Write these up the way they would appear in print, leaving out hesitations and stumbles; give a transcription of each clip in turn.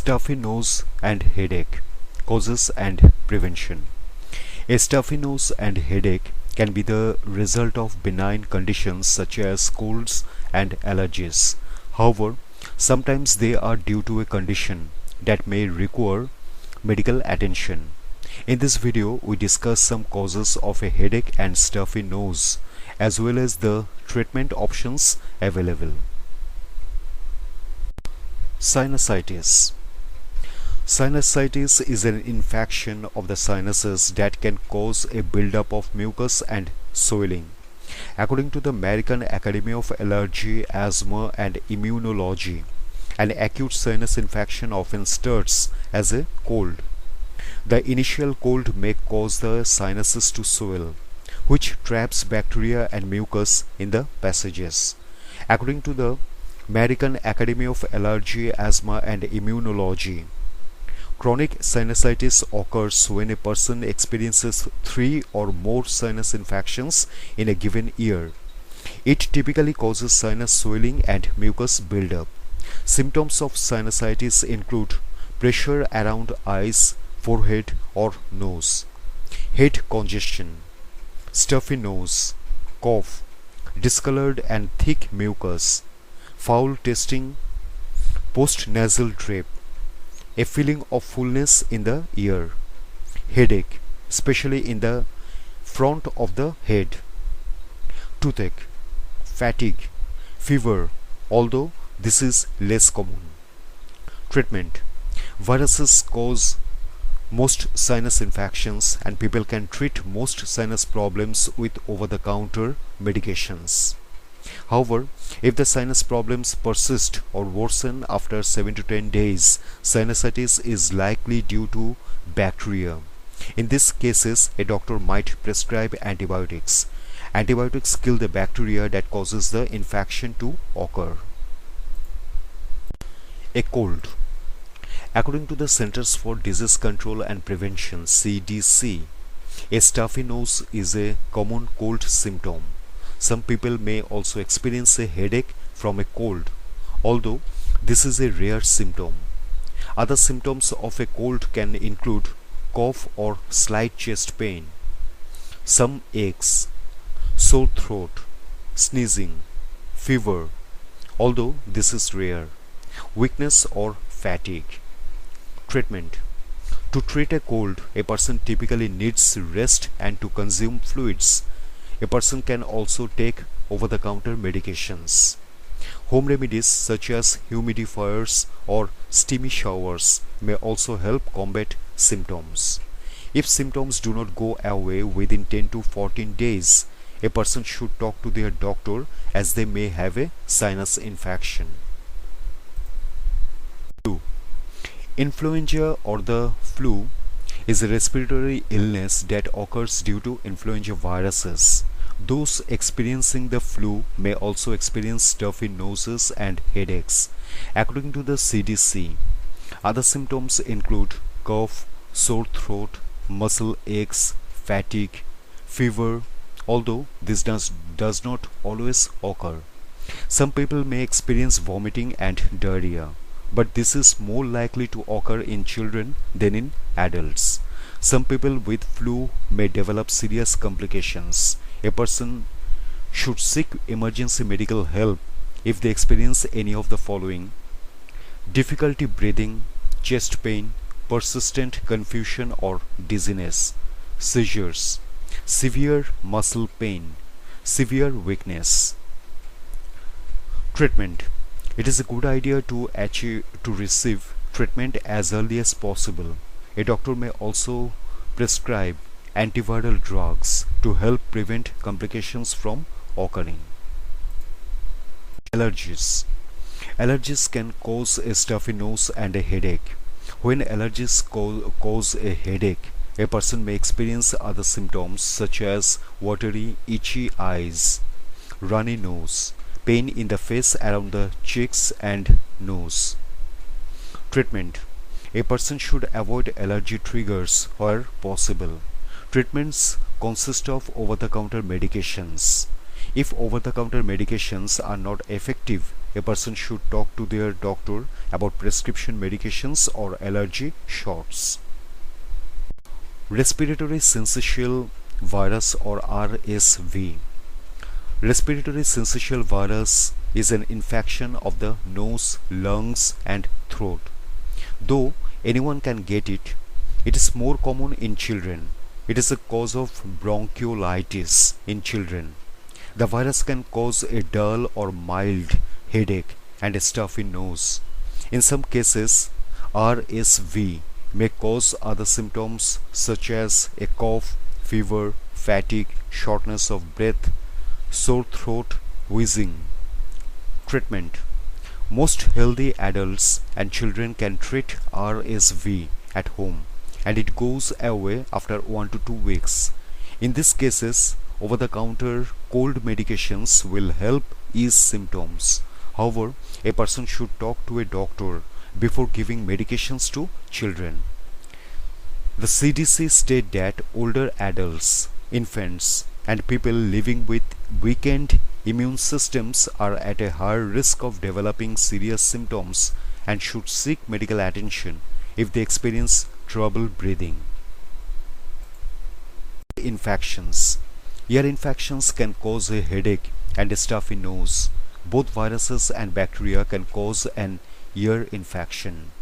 Stuffy nose and headache, causes and prevention. A stuffy nose and headache can be the result of benign conditions such as colds and allergies. However, sometimes they are due to a condition that may require medical attention. In this video, we discuss some causes of a headache and stuffy nose, as well as the treatment options available. Sinusitis. Sinusitis is an infection of the sinuses that can cause a buildup of mucus and swelling. According to the American Academy of Allergy, Asthma and Immunology, an acute sinus infection often starts as a cold. The initial cold may cause the sinuses to swell, which traps bacteria and mucus in the passages. According to the American Academy of Allergy, Asthma and Immunology, chronic sinusitis occurs when a person experiences 3 or more sinus infections in a given year. It typically causes sinus swelling and mucus buildup. Symptoms of sinusitis include pressure around eyes, forehead or nose, head congestion, stuffy nose, cough, discolored and thick mucus, foul tasting post-nasal drip, a feeling of fullness in the ear, headache, especially in the front of the head, toothache, fatigue, fever, although this is less common. Treatment. Viruses cause most sinus infections, and people can treat most sinus problems with over-the-counter medications. However, if the sinus problems persist or worsen after 7 to 10 days, sinusitis is likely due to bacteria. In these cases, a doctor might prescribe antibiotics. Antibiotics kill the bacteria that causes the infection to occur. A cold. According to the Centers for Disease Control and Prevention (CDC), a stuffy nose is a common cold symptom. Some people may also experience a headache from a cold, although this is a rare symptom. Other symptoms of a cold can include cough or slight chest pain, some aches, sore throat, sneezing, fever, although this is rare, weakness or fatigue. Treatment. To treat a cold, a person typically needs rest and to consume fluids. A person can also take over-the-counter medications. Home remedies such as humidifiers or steamy showers may also help combat symptoms. If symptoms do not go away within 10 to 14 days, a person should talk to their doctor as they may have a sinus infection. Influenza or the flu is a respiratory illness that occurs due to influenza viruses. Those experiencing the flu may also experience stuffy noses and headaches. According to the CDC, other symptoms include cough, sore throat, muscle aches, fatigue, fever, although this does not always occur. Some people may experience vomiting and diarrhea, but this is more likely to occur in children than in adults. Some people with flu may develop serious complications. A person should seek emergency medical help if they experience any of the following: difficulty breathing, chest pain, persistent confusion or dizziness, seizures, severe muscle pain, severe weakness. Treatment. It is a good idea to receive treatment as early as possible. A doctor may also prescribe antiviral drugs to help prevent complications from occurring. Allergies. Allergies can cause a stuffy nose and a headache. When allergies cause a headache, a person may experience other symptoms such as watery, itchy eyes, runny nose, pain in the face around the cheeks and nose. Treatment. A person should avoid allergy triggers where possible. Treatments consist of over-the-counter medications. If over-the-counter medications are not effective, a person should talk to their doctor about prescription medications or allergy shots. Respiratory syncytial virus or RSV. Respiratory syncytial virus is an infection of the nose, lungs and throat. Though anyone can get it, it is more common in children. It is a cause of bronchiolitis in children. The virus can cause a dull or mild headache and a stuffy nose. In some cases, RSV may cause other symptoms such as a cough, fever, fatigue, shortness of breath, sore throat, wheezing. Treatment. Most healthy adults and children can treat RSV at home, and it goes away after 1 to 2 weeks. In these cases, over-the-counter cold medications will help ease symptoms. However, a person should talk to a doctor before giving medications to children. The CDC states that older adults, infants, and people living with weakened immune systems are at a higher risk of developing serious symptoms and should seek medical attention if they experience trouble breathing. Infections. Ear infections can cause a headache and a stuffy nose. Both viruses and bacteria can cause an ear infection.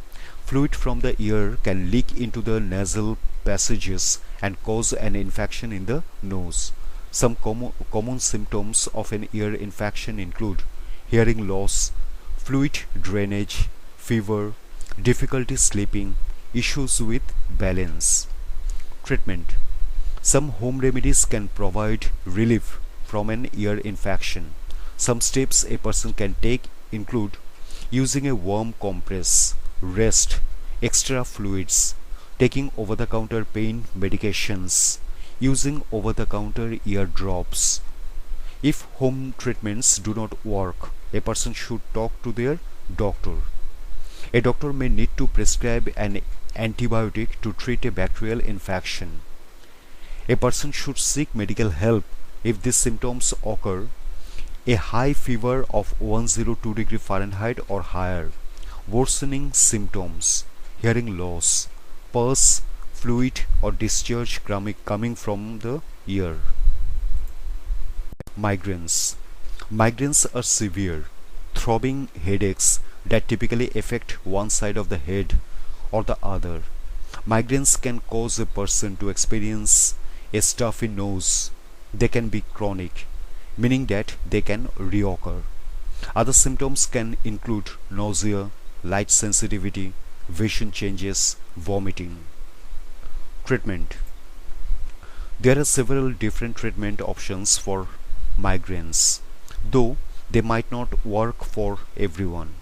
Fluid from the ear can leak into the nasal passages and cause an infection in the nose. Some common symptoms of an ear infection include hearing loss, fluid drainage, fever, difficulty sleeping, issues with balance. Treatment. Some home remedies can provide relief from an ear infection. Some steps a person can take include using a warm compress, rest, extra fluids, taking over-the-counter pain medications, using over-the-counter ear drops. If home treatments do not work, a person should talk to their doctor. A doctor may need to prescribe an antibiotic to treat a bacterial infection. A person should seek medical help if these symptoms occur: a high fever of 102 Fahrenheit or higher, worsening symptoms, hearing loss, pus, fluid or discharge coming from the ear. Migraines. Migraines are severe, throbbing headaches that typically affect one side of the head or the other. Migraines can cause a person to experience a stuffy nose. They can be chronic, meaning that they can reoccur. Other symptoms can include nausea, light sensitivity, vision changes, vomiting. Treatment. There are several different treatment options for migraines, though they might not work for everyone.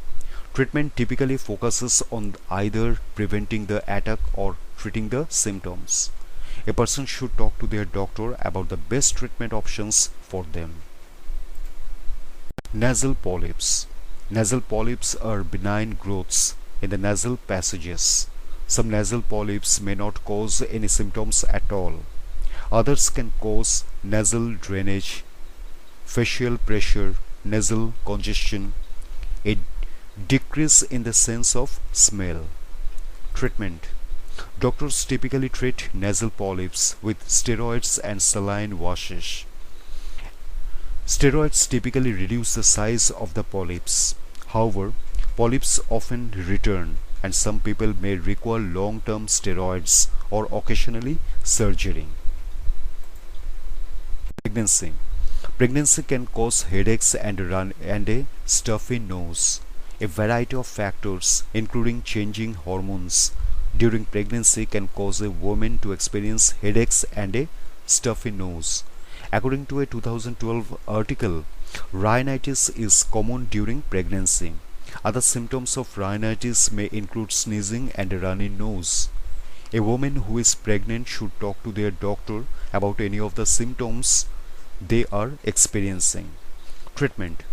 Treatment typically focuses on either preventing the attack or treating the symptoms. A person should talk to their doctor about the best treatment options for them. Nasal polyps. Nasal polyps are benign growths in the nasal passages. Some nasal polyps may not cause any symptoms at all. Others can cause nasal drainage, facial pressure, nasal congestion, a decrease in the sense of smell. Treatment. Doctors typically treat nasal polyps with steroids and saline washes. Steroids typically reduce the size of the polyps. However, polyps often return, and some people may require long-term steroids or occasionally surgery. Pregnancy. Pregnancy can cause headaches and a stuffy nose. A variety of factors, including changing hormones during pregnancy, can cause a woman to experience headaches and a stuffy nose. According to a 2012 article, rhinitis is common during pregnancy. Other symptoms of rhinitis may include sneezing and a runny nose. A woman who is pregnant should talk to their doctor about any of the symptoms they are experiencing. Treatment.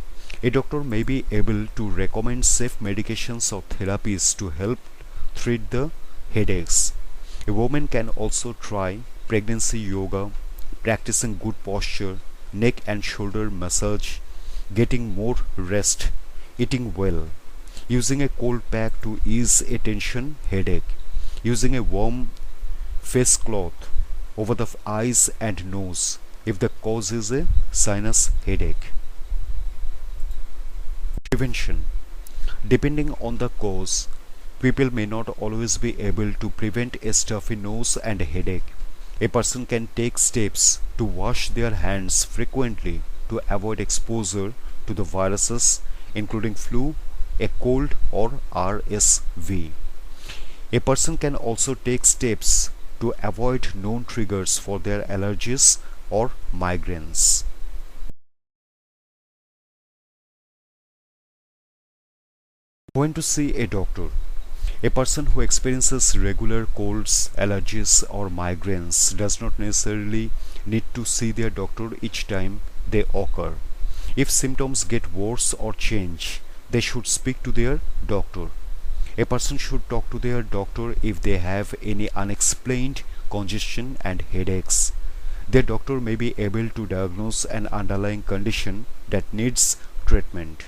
A doctor may be able to recommend safe medications or therapies to help treat the headaches. A woman can also try pregnancy yoga, practicing good posture, neck and shoulder massage, getting more rest, eating well, using a cold pack to ease a tension headache, using a warm face cloth over the eyes and nose if the cause is a sinus headache. Prevention. Depending on the cause, people may not always be able to prevent a stuffy nose and a headache. A person can take steps to wash their hands frequently to avoid exposure to the viruses including flu, a cold or RSV. A person can also take steps to avoid known triggers for their allergies or migraines. When to see a doctor. A person who experiences regular colds, allergies, or migraines does not necessarily need to see their doctor each time they occur. If symptoms get worse or change, they should speak to their doctor. A person should talk to their doctor if they have any unexplained congestion and headaches. Their doctor may be able to diagnose an underlying condition that needs treatment.